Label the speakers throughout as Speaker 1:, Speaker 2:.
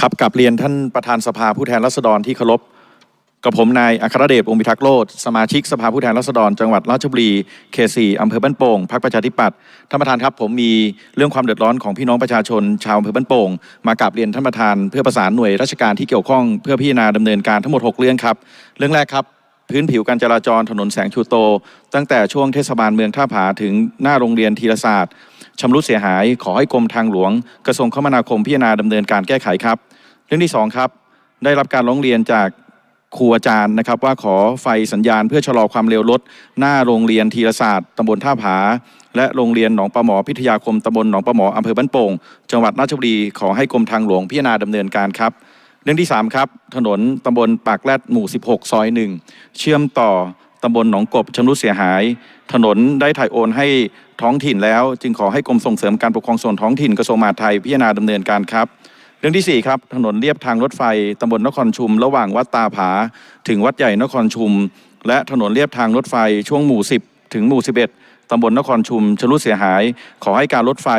Speaker 1: ครับกับเรียนท่านประธานสภาผู้แทนราษฎรที่เคารพกับผมนายอัครเดช วงศ์พิทักษ์โลดสมาชิกสภาผู้แทนราษฎรจังหวัดราชบุรีเขต 4 อำเภอบ้านโป่งพรรคประชาธิปัตย์ท่านประธานครับผมมีเรื่องความเดือดร้อนของพี่น้องประชาชนชาวอำเภอบ้านโป่งมากราบเรียนท่านประธานเพื่อประสานหน่วยราชการที่เกี่ยวข้องเพื่อพิจารณาดำเนินการทั้งหมด6เรื่องครับเรื่องแรกครับพื้นผิวการจราจรถนนแสงชูโตตั้งแต่ช่วงเทศบาลเมืองท่าผาถึงหน้าโรงเรียนธีรศาสตร์ชำรุดเสียหายขอให้กรมทางหลวงกระทรวงคมนาคมพิจารณาดำเนินการแก้ไขครับเรื่องที่2ครับได้รับการร้องเรียนจากครูอาจารย์นะครับว่าขอไฟสัญญาณเพื่อชะลอความเร็วรถหน้าโรงเรียนธีรศาสตร์ตำบลท่าผาและโรงเรียนหนองปลาหมอพิทยาคมตำบลหนองปลาหมออำเภอบ้านโป่งจังหวัดราชบุรีขอให้กรมทางหลวงพิจารณาดำเนินการครับเรื่องที่3ครับถนนตำบลปากแรดหมู่16ซอย1เชื่อมต่อตำบลหนองกบชำรุดเสียหายถนนได้ถ่ายโอนให้ท้องถิ่นแล้วจึงขอให้กรมส่งเสริมการปกครองส่วนท้องถิ่นกระทรวงมหาดไทยพิจารณาดำเนินการครับเรื่องที่4ครับถนนเลียบทางรถไฟตำบลนครชุมระหว่างวัดตาผาถึงวัดใหญ่นครชุมและถนนเลียบทางรถไฟช่วงหมู่10ถึงหมู่11ตำบลนครชุมชำรุดเสียหายขอให้การรถไฟ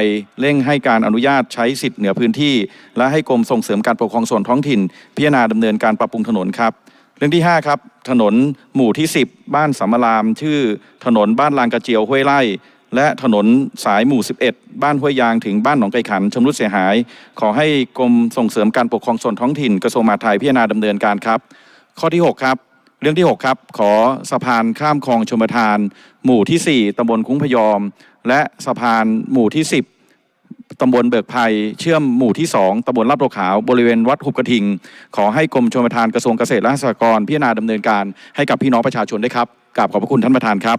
Speaker 1: เร่งให้การอนุญาตใช้สิทธิ์เหนือพื้นที่และให้กรมส่งเสริมการปกครองส่วนท้องถิ่นพิจารณาดำเนินการปรับปรุงถนนครับเรื่องที่5ครับถนนหมู่ที่10บ้านสำรามชื่อถนนบ้านลางกระเจียวห้วยไร่และถนนสายหมู่11บ้านห้วยยางถึงบ้านหนองไก่ขันชำรุดเสียหายขอให้กรมส่งเสริมการปกครองส่วนท้องถิ่นกระทรวงมหาดไทยพิจารณาดำเนินการครับข้อที่6ครับเรื่องที่6ครับขอสะพานข้ามคลองชลประทานหมู่ที่4ตำบลคุ้งพยอมและสะพานหมู่ที่10ตำบลเบิกไผ่เชื่อมหมู่ที่2ตำบลลาดบัวขาวบริเวณวัดหุบกระทิงขอให้กรมชลประทานกระทรวงเกษตรและสหกรณ์พิจารณาดำเนินการให้กับพี่น้องประชาชนด้วยครับกราบขอบพระคุณท่านประธานครับ